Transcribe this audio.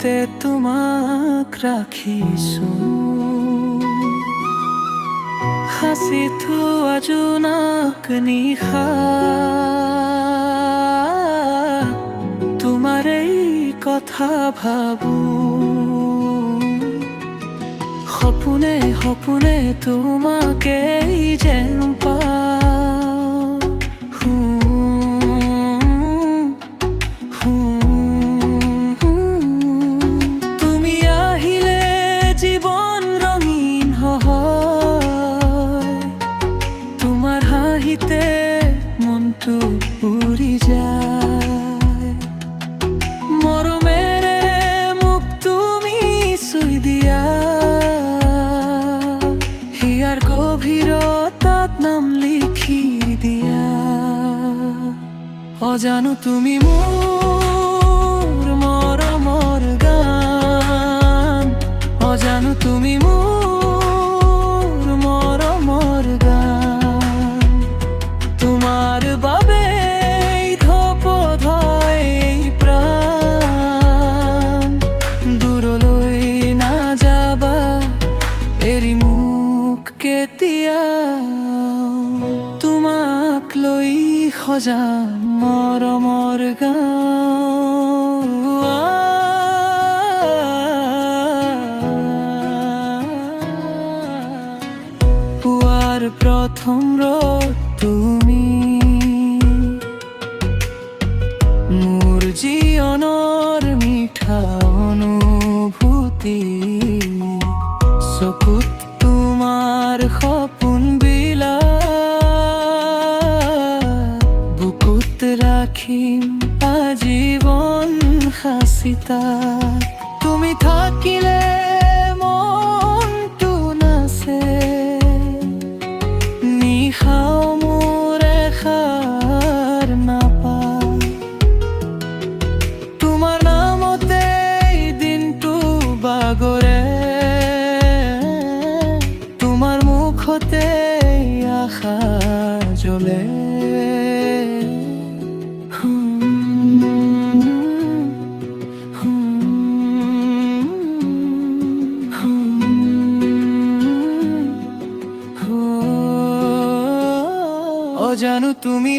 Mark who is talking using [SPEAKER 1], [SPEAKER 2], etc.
[SPEAKER 1] মনতে তোমাক ৰাখিছো সাঁচি থোৱা জোনাক নিশা তোমাৰ এই কথা ভাবো সপোনে সপোনে তোমাকেই যেন তুমি আহিলে জীবন ৰঙীন হয় তোমাৰ হাঁহিতে মনটো উৰি যায় মৰমেৰে মোক তুমি চুই দিয়া হিয়াৰ গভীৰতাত নাম লিখি দিয়া অজানো তুমি মোৰ মৰমৰ গান অজানো তুমি মোৰ মৰমৰ গান তোমাৰ বাবে ধপধয় প্ৰাণ দূৰলৈ নাযাবা এৰি মোক কেতিয়াও তোমাক লৈ সজাম মৰমৰ গান পুৱাৰ প্ৰথম ৰ'দ তুমি মোৰ জীৱনৰ মিঠা অনুভূতি চকুত তোমাৰ সপোন বিলাক বুকুত ৰাখিম আজীৱন সাঁচিতা তুমি থাকিলে মনটো নাচে নিশাও মোৰ এষাৰ নাপায় তোমাৰ নামতে দিনটো বাগৰে তোমাৰ মুখতে আশা জ্বলে অজানো তুমি